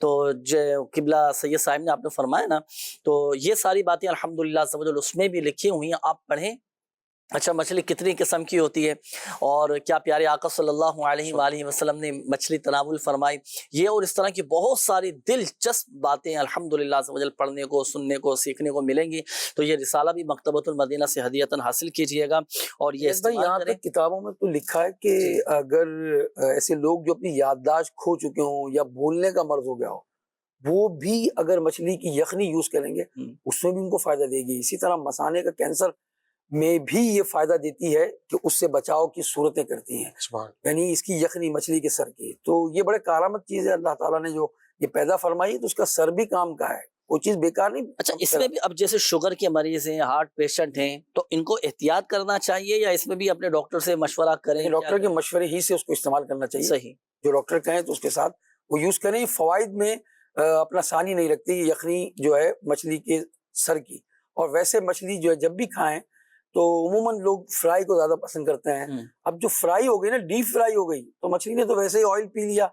تو جو قبلہ سید صاحب نے آپ نے فرمایا نا، تو یہ ساری باتیں الحمدللہ عز و جل اس میں بھی لکھی ہوئی ہیں، آپ پڑھیں۔ اچھا، مچھلی کتنی قسم کی ہوتی ہے اور کیا پیارے آقا صلی اللہ علیہ وآلہ وسلم نے مچھلی تناول فرمائی، یہ اور اس طرح کی بہت ساری دلچسپ باتیں الحمدللہ عز و جل پڑھنے کو، سننے کو، سیکھنے کو ملیں گی۔ تو یہ رسالہ بھی مکتبۃ المدینہ سے ہدیۃً حاصل کیجئے گا اور یہ استعمال یہاں کریں۔ تک کتابوں میں تو لکھا ہے کہ اگر ایسے لوگ جو اپنی یادداشت کھو چکے ہوں یا بھولنے کا مرض ہو گیا ہو، وہ بھی اگر مچھلی کی یخنی یوز کریں گے اس میں بھی ان کو فائدہ دے گی۔ اسی طرح مثانے کا کینسر میں بھی یہ فائدہ دیتی ہے کہ اس سے بچاؤ کی صورتیں کرتی ہیں، یعنی اس کی یخنی مچھلی کے سر کی۔ تو یہ بڑے کارآمد چیز ہے، اللہ تعالیٰ نے جو یہ پیدا فرمائی تو اس کا سر بھی کام کا ہے، کوئی چیز بیکار نہیں۔ اچھا، اس میں بھی اب جیسے شوگر کے مریض ہیں، ہارٹ پیشنٹ ہیں، تو ان کو احتیاط کرنا چاہیے یا اس میں بھی اپنے ڈاکٹر سے مشورہ کریں؟ ڈاکٹر کے مشورے ہی سے اس کو استعمال کرنا چاہیے، صحیح، جو ڈاکٹر کہیں تو اس کے ساتھ وہ یوز کریں۔ فوائد میں اپنا ثانی نہیں رکھتی یخنی جو ہے مچھلی کے سر کی۔ اور ویسے مچھلی جو ہے جب بھی کھائیں تو عموماً لوگ فرائی کو زیادہ پسند کرتے ہیں۔ اب جو فرائی ہو گئی نا، ڈیپ فرائی ہو گئی، تو مچھلی نے تو ویسے ہی آئل پی لیا،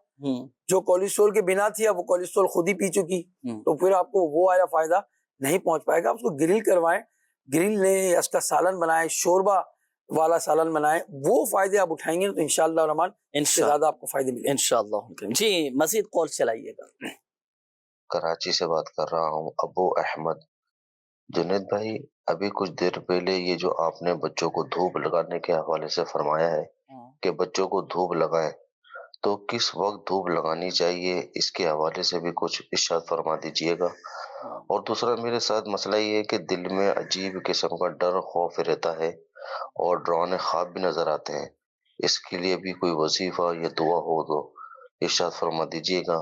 جو کولیسٹرول کے بنا تھی اب وہ کولیسٹرول خود ہی پی چکی، تو پھر آپ کو وہ آیا فائدہ نہیں پہنچ پائے گا۔ آپ اس کو گرل کروائیں، گرل لیں، اس کا سالن بنائیں، شوربہ والا سالن بنائیں، وہ فائدے آپ اٹھائیں گے تو انشاءاللہ الرحمن اس سے زیادہ آپ کو فائدے ملیں گے۔ انشاءاللہ۔ جی مزید کال چلائیے گا۔ کراچی سے بات کر رہا ہوں، ابو احمد۔ جنید بھائی، ابھی کچھ دیر پہلے یہ جو آپ نے بچوں کو دھوپ لگانے کے حوالے سے فرمایا ہے کہ بچوں کو دھوپ لگائیں، تو کس وقت دھوپ لگانی چاہیے، اس کے حوالے سے بھی کچھ ارشاد فرما دیجئے گا۔ اور دوسرا میرے ساتھ مسئلہ یہ ہے کہ دل میں عجیب قسم کا ڈر خوف رہتا ہے اور ڈراؤنے خواب بھی نظر آتے ہیں، اس کے لیے بھی کوئی وظیفہ یا دعا ہو تو ارشاد فرما دیجئے گا،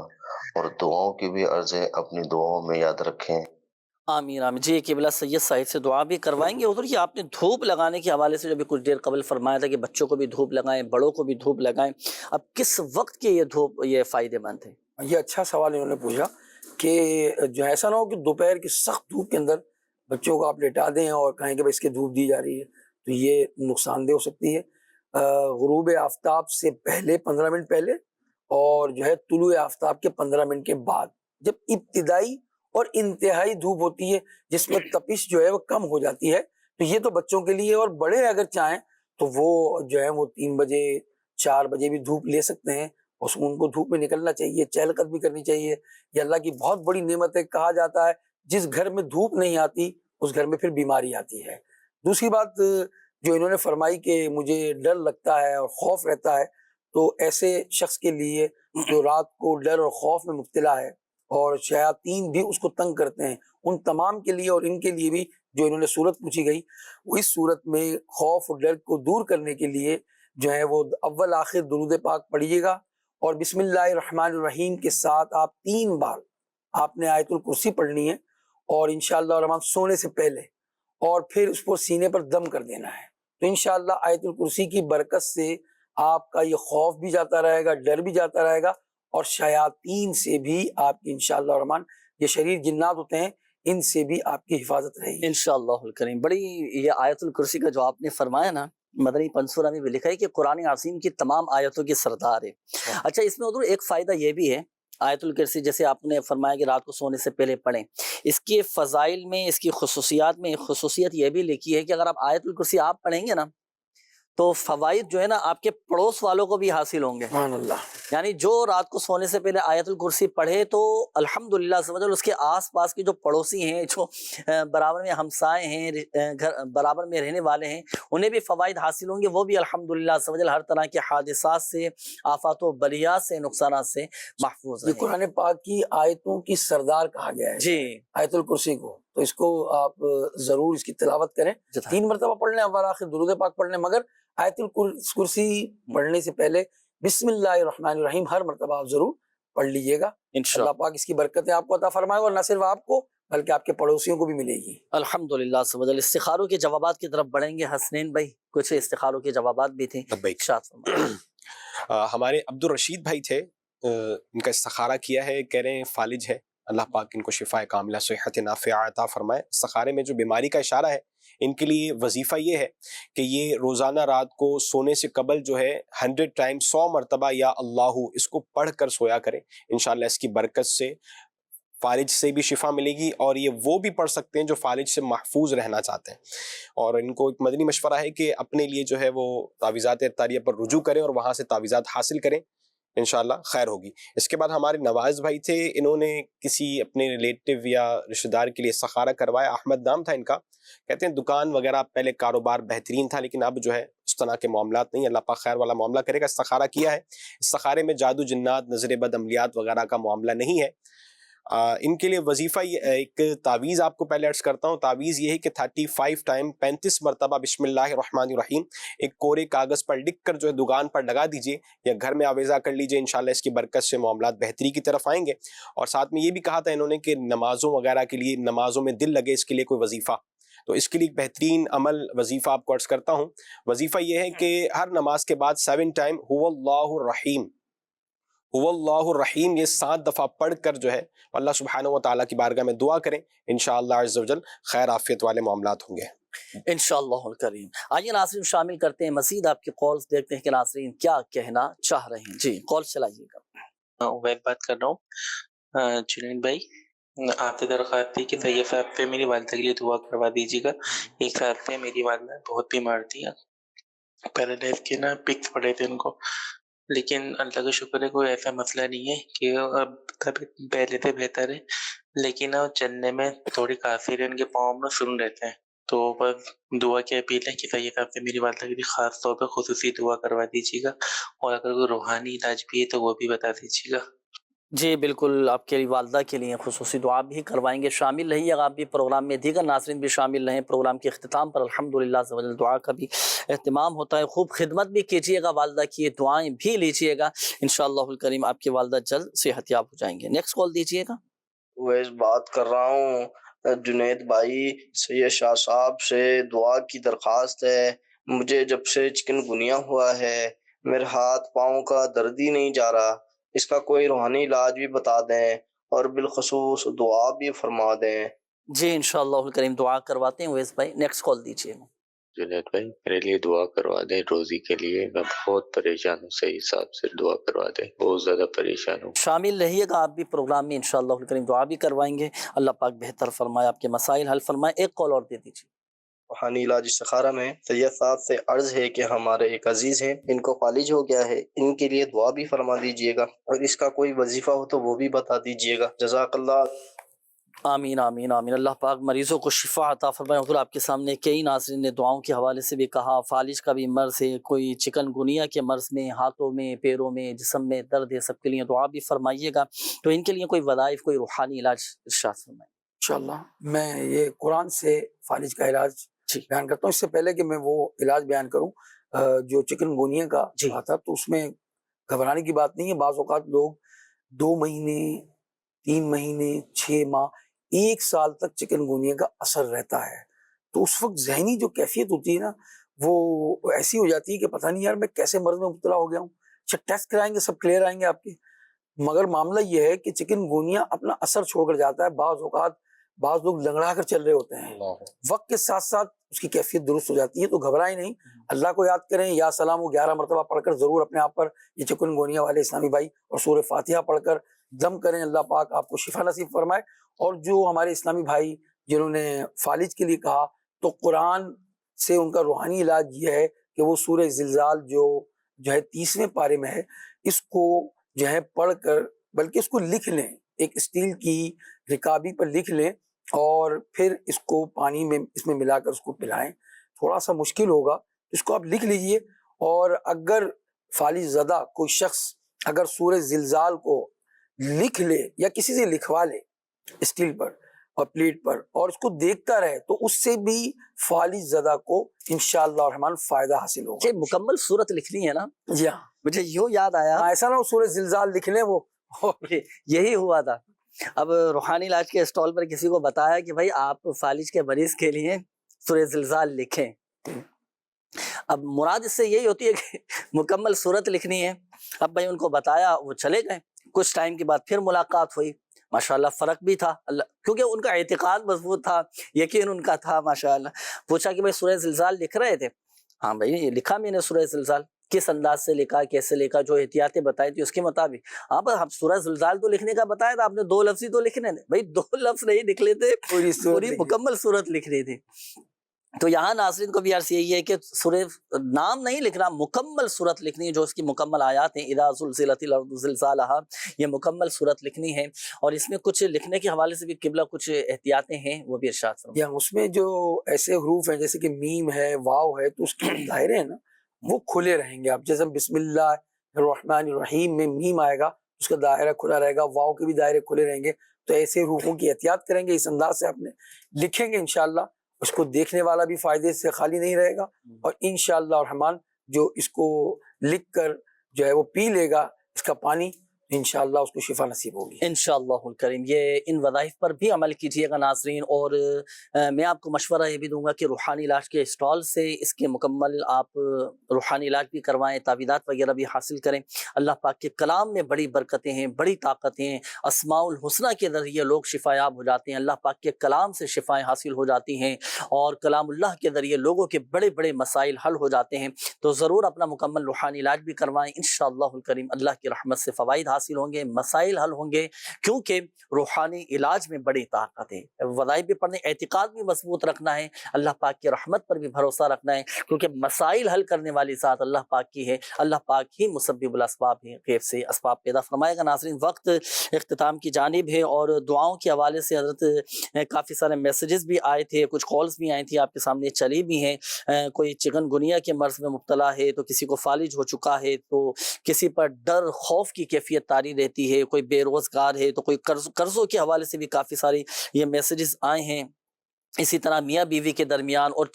اور دعاؤں کی بھی عرض ہے، اپنی دعاؤں میں یاد رکھیں۔ آمین آمین۔ جی قبلہ سید صاحب سے دعا بھی کروائیں گے۔ ادھر یہ آپ نے دھوپ لگانے کے حوالے سے جو بھی کچھ دیر قبل فرمایا تھا کہ بچوں کو بھی دھوپ لگائیں، بڑوں کو بھی دھوپ لگائیں، اب کس وقت کے یہ دھوپ یہ فائدے مند ہے؟ یہ اچھا سوال انہوں نے پوچھا کہ جو ایسا نہ ہو کہ دوپہر کی سخت دھوپ کے اندر بچوں کو آپ لٹا دیں اور کہیں کہ بھائی اس کے دھوپ دی جا رہی ہے، تو یہ نقصان دہ ہو سکتی ہے۔ غروب آفتاب سے پہلے 15 منٹ پہلے اور جو ہے طلوع آفتاب کے 15 منٹ کے بعد، جب ابتدائی اور انتہائی دھوپ ہوتی ہے جس میں تپش جو ہے وہ کم ہو جاتی ہے، تو یہ تو بچوں کے لیے، اور بڑے اگر چاہیں تو وہ جو ہے وہ 3 بجے 4 بجے بھی دھوپ لے سکتے ہیں، اور ان کو دھوپ میں نکلنا چاہیے، چہل قدمی کرنی چاہیے۔ یہ اللہ کی بہت بڑی نعمت ہے۔ کہا جاتا ہے جس گھر میں دھوپ نہیں آتی اس گھر میں پھر بیماری آتی ہے۔ دوسری بات جو انہوں نے فرمائی کہ مجھے ڈر لگتا ہے اور خوف رہتا ہے، تو ایسے شخص کے لیے جو رات کو ڈر اور خوف میں مبتلا ہے اور شیاطین بھی اس کو تنگ کرتے ہیں، ان تمام کے لیے اور ان کے لیے بھی جو انہوں نے صورت پوچھی گئی، وہ اس صورت میں خوف اور ڈر کو دور کرنے کے لیے جو ہے وہ اول آخر درود پاک پڑھیے گا، اور بسم اللہ الرحمن الرحیم کے ساتھ آپ 3 بار آپ نے آیت الکرسی پڑھنی ہے، اور انشاءاللہ الرحمن سونے سے پہلے، اور پھر اس کو سینے پر دم کر دینا ہے۔ تو انشاءاللہ آیت الکرسی کی برکت سے آپ کا یہ خوف بھی جاتا رہے گا، ڈر بھی جاتا رہے گا، اور شیاطین سے بھی آپ کی انشاءاللہ الرحمن، یہ شریر جنات ہوتے ہیں، ان سے بھی آپ کی حفاظت رہے گی انشاءاللہ الکریم۔ بڑی یہ آیت الکرسی کا جو آپ نے فرمایا نا، مدنی پنصورہ میں بھی لکھا ہے کہ قرآن عظیم کی تمام آیتوں کی سردار ہے۔ اچھا، اس میں ادھر ایک فائدہ یہ بھی ہے، آیت الکرسی جیسے آپ نے فرمایا کہ رات کو سونے سے پہلے پڑھیں، اس کے فضائل میں، اس کی خصوصیات میں ایک خصوصیت یہ بھی لکھی ہے کہ اگر آپ آیت الکرسی آپ پڑھیں گے نا تو فوائد جو ہے نا آپ کے پڑوس والوں کو بھی حاصل ہوں گے۔ سبحان اللہ۔ یعنی جو رات کو سونے سے پہلے آیت الکرسی پڑھے تو الحمدللہ سمجھو اس کے آس پاس کے جو پڑوسی ہیں، جو برابر میں ہمسائے ہیں، گھر برابر میں رہنے والے ہیں، انہیں بھی فوائد حاصل ہوں گے، وہ بھی الحمدللہ سمجھو ہر طرح کے حادثات سے، آفات و بلیات سے، نقصانات سے محفوظ یہ رہیں۔ قرآن پاک کی آیتوں کی سردار کہا گیا ہے جی آیت الکرسی کو، تو اس کو آپ ضرور اس کی تلاوت کریں، 3 مرتبہ پڑھ لیں، اول آخر درود پاک پڑھ لیں، مگر آیت الکرسی پڑھنے سے پہلے بسم اللہ الرحمن الرحیم ہر مرتبہ آپ ضرور پڑھ لیجئے گا۔ انشاءاللہ اللہ پاک اس کی برکتیں آپ کو عطا فرمائے، اور نہ صرف آپ کو بلکہ آپ کے پڑوسیوں کو بھی ملے گی۔ الحمدللہ سمجھو استخاروں کے جوابات کی طرف بڑھیں گے۔ حسنین بھائی کچھ استخاروں کے جوابات بھی تھے، ارشاد فرمائیں۔ ہمارے عبد الرشید بھائی تھے، ان کا استخارہ کیا ہے، کہہ رہے ہیں فالج ہے، اللہ پاک ان کو شفاء کاملہ صحت نافعہ عطا فرمائے۔ استخارے میں جو بیماری کا اشارہ ہے، ان کے لیے وظیفہ یہ ہے کہ یہ روزانہ رات کو سونے سے قبل جو ہے 100 ٹائم 100 مرتبہ یا اللہ اس کو پڑھ کر سویا کریں، انشاءاللہ اس کی برکت سے فالج سے بھی شفا ملے گی، اور یہ وہ بھی پڑھ سکتے ہیں جو فالج سے محفوظ رہنا چاہتے ہیں۔ اور ان کو ایک مدنی مشورہ ہے کہ اپنے لیے جو ہے وہ تعویذات اطاریہ پر رجوع کریں اور وہاں سے تعویذات حاصل کریں، انشاءاللہ خیر ہوگی۔ اس کے بعد ہمارے نواز بھائی تھے، انہوں نے کسی اپنے ریلیٹیو یا رشتہ دار کے لیے استخارہ کروایا، احمد نام تھا ان کا، کہتے ہیں دکان وغیرہ پہلے کاروبار بہترین تھا لیکن اب جو ہے اس طرح کے معاملات نہیں، اللہ پاک خیر والا معاملہ کرے گا۔ استخارہ کیا ہے، استخارے میں جادو جنات، نظر بد، عملیات وغیرہ کا معاملہ نہیں ہے۔ ان کے لیے وظیفہ ایک تعویذ آپ کو پہلے عرض کرتا ہوں، تعویذ یہ ہے کہ 35 ٹائم 35 مرتبہ بسم اللہ الرحمن الرحیم ایک کورے کاغذ پر لکھ کر جو ہے دکان پر لگا دیجئے یا گھر میں آویزہ کر لیجئے، انشاءاللہ اس کی برکت سے معاملات بہتری کی طرف آئیں گے۔ اور ساتھ میں یہ بھی کہا تھا انہوں نے کہ نمازوں وغیرہ کے لیے، نمازوں میں دل لگے، اس کے لیے کوئی وظیفہ، تو اس کے لیے ایک بہترین عمل وظیفہ آپ کو عرض کرتا ہوں۔ وظیفہ یہ ہے کہ ہر نماز کے بعد 7 ٹائم هو اللہ الرحیم، هو اللہ الرحیم، یہ 7 دفعہ پڑھ کر جو ہے اللہ سبحانہ و تعالیٰ کی بارگاہ میں دعا کریں، انشاءاللہ عز و جل خیر عافیت والے معاملات ہوں گے انشاءاللہ الکریم۔ آئیے ناظرین شامل کرتے ہیں مزید آپ کے کالز، دیکھتے ہیں کہ ناظرین کیا کہنا چاہ رہے ہیں۔ جی کال چلائیے گا۔ عبید بات کر رہا ہوں۔ جنید بھائی، آپ سے درخواست تھی کہ طیب صاحب پہ میری والدہ کے لیے دعا کروا دیجیے گا۔ 1 سال سے میری والدہ بہت بیمار تھی، پیرالیز کے نا پکس پڑے تھے ان کو، لیکن اللہ کا شکر ہے کوئی ایسا مسئلہ نہیں ہے کہ اب پہلے سے بہتر ہے، لیکن اب چلنے میں تھوڑی کافی ان کے پاؤں میں سن رہتے ہیں، تو بس دعا کی اپیل ہے کہ صحیح حساب سے میری والدہ کی خاص طور پہ خصوصی دعا کروا دیجیے گا، اور اگر کوئی روحانی علاج بھی ہے تو وہ بھی بتا دیجیے گا۔ جی بالکل، آپ کے والدہ کے لیے خصوصی دعا بھی کروائیں گے، شامل رہیے گا آپ بھی پروگرام میں، دیگر ناظرین بھی شامل رہیں پروگرام کے اختتام پر الحمدللہ عز و جل دعا کا بھی اہتمام ہوتا ہے، خوب خدمت بھی کیجیے گا، والدہ کی دعائیں بھی لیجیے گا، انشاءاللہ الکریم آپ کی والدہ جلد صحت یاب ہو جائیں گے۔ نیکسٹ کال دیجیے گا۔ ویس بات کر رہا ہوں جنید بھائی، سید شاہ صاحب سے دعا کی درخواست ہے، مجھے جب سے چکن گنیا ہوا ہے میرے ہاتھ پاؤں کا درد ہی نہیں جا رہا، اس کا کوئی روحانی علاج بھی بتا دیں اور بالخصوص دعا بھی فرما دیں۔ جی انشاءاللہ الکریم دعا کرواتے ہیں ویس بھائی، نیکسٹ کال دیجیے گا۔ جنید بھائی میرے لیے دعا کروا دیں روزی کے لیے، میں بہت پریشان ہوں، صحیح حساب سے دعا کروا دیں، بہت زیادہ پریشان ہوں۔ شامل رہیے گا آپ بھی پروگرام میں، انشاءاللہ الکریم دعا بھی کروائیں گے، اللہ پاک بہتر فرمائے، آپ کے مسائل حل فرمائے۔ ایک کال اور دے دیجیے۔ روحانی علاج استخارہ میں سید صاحب سے عرض ہے کہ ہمارے ایک عزیز ہیں، ان کو فالج ہو گیا ہے، ان کے لیے دعا بھی فرما دیجیے گا، اور اس کا کوئی وظیفہ ہو تو وہ بھی بتا دیجیے گا، جزاک اللہ۔ آمین آمین آمین، اللہ پاک مریضوں کو شفا عطا فرمائے۔ حضور آپ کے سامنے کئی ناظرین نے دعاؤں کے حوالے سے بھی کہا، فالج کا بھی مرض ہے، کوئی چکن گونیا کے مرض میں، ہاتھوں میں، پیروں میں، جسم میں درد ہے، سب کے لیے دعا بھی فرمائیے گا۔ تو ان کے لیے کوئی وظائف، کوئی روحانی علاج ارشاد فرمائیں۔ انشاءاللہ میں یہ قرآن سے فالج کا علاج بیان کرتا ہوں۔ اس سے پہلے کہ میں وہ علاج بیان کروں جو چکن گونیا کا تھا، تو اس میں گھبرانے کی بات نہیں ہے۔ بعض اوقات لوگ 2 مہینے، 3 مہینے، 6 ماہ، 1 سال تک چکن گونیا کا اثر رہتا ہے، تو اس وقت ذہنی جو کیفیت ہوتی ہے نا، وہ ایسی ہو جاتی ہے کہ پتہ نہیں یار میں کیسے مرض میں مبتلا ہو گیا ہوں۔ اچھا ٹیسٹ کرائیں گے، سب کلیئر آئیں گے آپ کے، مگر معاملہ یہ ہے کہ چکن گونیا اپنا اثر چھوڑ کر جاتا ہے۔ بعض اوقات بعض لوگ لنگڑا کر چل رہے ہوتے ہیں، وقت کے ساتھ ساتھ اس کی کیفیت درست ہو جاتی ہے، تو گھبرائیں نہیں، اللہ کو یاد کریں، یا سلام و 11 مرتبہ پڑھ کر ضرور اپنے آپ پر یہ چکن گونیا والے اسلامی بھائی، اور سورہ فاتحہ پڑھ کر دم کریں، اللہ پاک آپ کو شفا نصیب فرمائے۔ اور جو ہمارے اسلامی بھائی جنہوں نے فالج کے لیے کہا، تو قرآن سے ان کا روحانی علاج یہ ہے کہ وہ سورہ زلزال جو ہے 30ویں پارے میں ہے، اس کو جو ہے پڑھ کر، بلکہ اس کو لکھ لیں، ایک اسٹیل کی رکابی پر لکھ لیں، اور پھر اس کو پانی میں اس میں ملا کر اس کو پلائیں۔ تھوڑا سا مشکل ہوگا، اس کو آپ لکھ لیجئے، اور اگر فالج زدہ کوئی شخص اگر سورہ زلزال کو لکھ لے یا کسی سے لکھوا لے اسٹیل پر اور پلیٹ پر، اور اس کو دیکھتا رہے، تو اس سے بھی فالج زدہ کو انشاءاللہ الرحمن فائدہ حاصل ہوگا۔ کہ مکمل صورت لکھنی ہے نا؟ جی ہاں، مجھے یوں یاد آیا، ایسا نہ ہو سورہ زلزال لکھ لیں وہ، یہی ہوا تھا۔ اب روحانی علاج کے اسٹال پر کسی کو بتایا کہ بھائی آپ فالج کے مریض کے لیے سورہ زلزال لکھیں، اب مراد اس سے یہی ہوتی ہے کہ مکمل صورت لکھنی ہے۔ اب بھائی ان کو بتایا، وہ چلے گئے، کچھ ٹائم کے بعد پھر ملاقات ہوئی، ماشاءاللہ فرق بھی تھا، اللہ کیونکہ ان کا اعتقاد مضبوط تھا، یقین ان کا تھا ماشاءاللہ۔ پوچھا کہ بھائی سورہ زلزال لکھ رہے تھے؟ ہاں بھائی یہ لکھا میں نے سورہ زلزال۔ کس انداز سے لکھا، کیسے لکھا، جو احتیاطیں بتائی تھی اس کے مطابق۔ ہاں بس ہم سورہ زلزال تو لکھنے کا بتایا تھا، آپ نے 2 لفظ ہی تو لکھنے تھے۔ بھائی 2 لفظ نہیں لکھ لیتے، پوری مکمل صورت لکھ رہی تھی۔ تو یہاں ناظرین کو بھی عرض یہی ہے کہ سورہ نام نہیں لکھنا، مکمل صورت لکھنی ہے، جو اس کی مکمل آیات ہیں، اذا زلزلت الارض زلزالہا، یہ مکمل صورت لکھنی ہے۔ اور اس میں کچھ لکھنے کے حوالے سے بھی قبلہ کچھ احتیاطیں ہیں، وہ بھی ارشاد فرمائیں۔ یا اس میں جو ایسے حروف ہیں جیسے کہ میم ہے، واو ہے، تو اس کے دائرے ہیں نا وہ کھلے رہیں گے۔ آپ جیسے بسم اللہ الرحمن الرحیم میں میم آئے گا، اس کا دائرہ کھلا رہے گا، واو کے بھی دائرے کھلے رہیں گے، تو ایسے حروفوں کی احتیاط کریں گے، اس انداز سے آپ نے لکھیں گے، انشاءاللہ اس کو دیکھنے والا بھی فائدے سے خالی نہیں رہے گا، اور انشاءاللہ الرحمن جو اس کو لکھ کر جو ہے وہ پی لے گا اس کا پانی، انشاءاللہ اس کو شفا نصیب ہوگی انشاءاللہ الکریم۔ یہ ان وظائف پر بھی عمل کیجیے گا ناظرین، اور میں آپ کو مشورہ یہ بھی دوں گا کہ روحانی علاج کے اسٹال سے اس کے مکمل آپ روحانی علاج بھی کروائیں، تعویذات وغیرہ بھی حاصل کریں۔ اللہ پاک کے کلام میں بڑی برکتیں ہیں، بڑی طاقتیں ہیں، اسماء الحسنہ کے ذریعے لوگ شفا یاب ہو جاتے ہیں، اللہ پاک کے کلام سے شفائیں حاصل ہو جاتی ہیں، اور کلام اللہ کے ذریعے لوگوں کے بڑے بڑے مسائل حل ہو جاتے ہیں۔ تو ضرور اپنا مکمل روحانی علاج بھی کروائیں، انشاءاللہ الکریم اللہ کی رحمت سے فوائد حاصل ہوں گے, مسائل حل ہوں گے, کیونکہ روحانی علاج میں بڑی طاقت ہے. وظائف بھی پڑھنے, اعتقاد بھی مضبوط رکھنا ہے, اللہ پاک کی رحمت پر بھی بھروسہ رکھنا ہے, کیونکہ مسائل حل کرنے والی ذات اللہ پاک کی ہے. اللہ پاک ہی مسبب الاسباب ہے, غیب سے اسباب پیدا فرمائے گا. ناظرین, وقت اختتام کی جانب ہے, اور دعاؤں کے حوالے سے حضرت کافی سارے میسیجز بھی آئے تھے, کچھ کالز بھی آئی تھی, آپ کے سامنے چلی بھی ہیں. کوئی چکن گنیا کے مرض میں مبتلا ہے, تو کسی کو فالج ہو چکا ہے, تو کسی پر ڈر خوف کی کیفیت طاری رہتی ہے, کوئی بے روزگار ہے, تو کوئی قرضوں کے حوالے سے بھی کافی ساری یہ میسیجز آئے ہیں. اسی طرح میاں بیوی کے درمیان, اور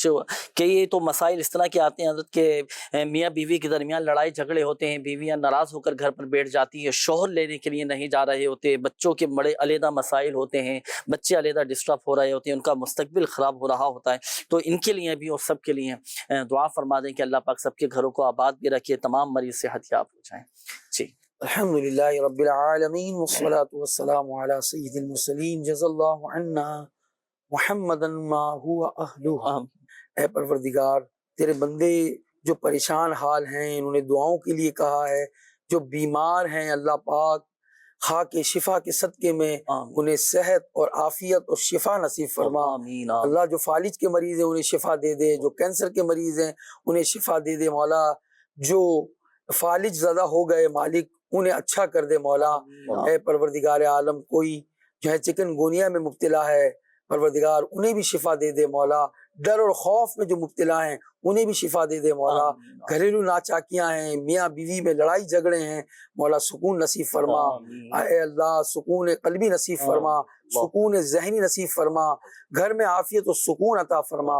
کئی تو مسائل اس طرح کے آتے ہیں حضرت کہ میاں بیوی کے درمیان لڑائی جھگڑے ہوتے ہیں, بیویاں ناراض ہو کر گھر پر بیٹھ جاتی ہیں, شوہر لینے کے لیے نہیں جا رہے ہوتے, بچوں کے بڑے علیحدہ مسائل ہوتے ہیں, بچے علیحدہ ڈسٹرب ہو رہے ہوتے ہیں, ان کا مستقبل خراب ہو رہا ہوتا ہے. تو ان کے لیے بھی اور سب کے لیے دعا فرما دیں کہ اللہ پاک سب کے گھروں کو آباد بھی رکھے, تمام مریض صحت یاب ہو جائیں. جی, الحمدللہ رب العالمین والصلاة والسلام علی سید المرسلین جزا اللہ عنا محمدن ما هو اہلہ. اے پروردگار, تیرے بندے جو پریشان حال ہیں انہوں نے دعاؤں کے لیے کہا ہے, جو بیمار ہیں اللہ پاک خاک شفا کے صدقے میں انہیں صحت اور عافیت اور شفا نصیب فرما. اللہ جو فالج کے مریض ہیں انہیں شفا دے دے, جو کینسر کے مریض ہیں انہیں شفا دے دے مولا, جو فالج زدہ ہو گئے مالک انہیں اچھا کر دے مولا. اے پروردگار عالم, کوئی جو ہے چکن گونیا میں مبتلا ہے پروردگار انہیں بھی شفا دے دے مولا. ڈر اور خوف میں جو مبتلا ہیں انہیں بھی شفا دے دے مولا. گھریلو ناچاکیاں ہیں, میاں بیوی میں لڑائی جھگڑے ہیں مولا, سکون نصیب فرما. اے اللہ, سکون قلبی نصیب فرما, سکون ذہنی نصیب فرما, گھر میں عافیت و سکون عطا فرما.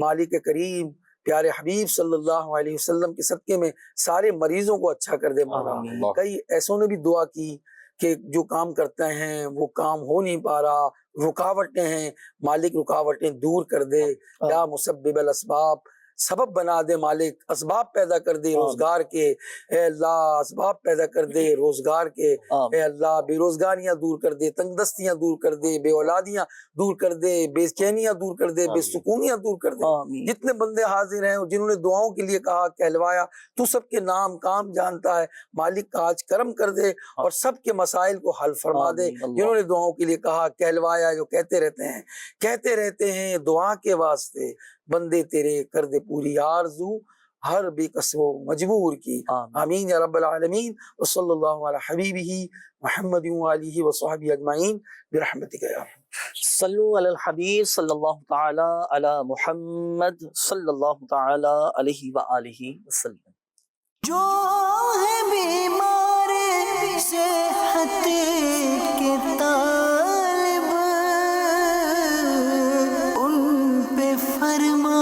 مالک کریم پیارے حبیب صلی اللہ علیہ وسلم کے صدقے میں سارے مریضوں کو اچھا کر دے مولا. کئی ایسوں نے بھی دعا کی کہ جو کام کرتے ہیں وہ کام ہو نہیں پا رہا, رکاوٹیں ہیں, مالک رکاوٹیں دور کر دے. یا مسبب الاسباب, سبب بنا دے مالک, اسباب پیدا کر دے روزگار کے. اے اللہ, اسباب پیدا کر دے روزگار کے. اے اللہ, بے روزگاریاں دور کر دے, تنگ دستیاں دور کر دے, بے اولادیاں دور کر دے, بے چینیاں دور کر دے, بے سکونیاں دور کر دے. جتنے بندے حاضر ہیں اور جنہوں نے دعاؤں کے لیے کہا کہلوایا, تو سب کے نام کام جانتا ہے مالک, آج کرم کر دے اور سب کے مسائل کو حل فرما دے. جنہوں نے دعاؤں کے لیے کہا کہلوایا, جو کہتے رہتے ہیں دعا کے واسطے بندے تیرے, کر دے پوری آرزو ہر بے کسب و مجبور کی. آمین یا رب العالمین. وصلی اللہ علی حبیبہ محمد وآلہ وصحبہ اجمعین برحمتک یا رب. صلو علی الحبیب صلی اللہ تعالی علی محمد صلی اللہ تعالی علیہ وآلہ وسلم. جو ہے بیمار صحت کے طالب ان پہ فرما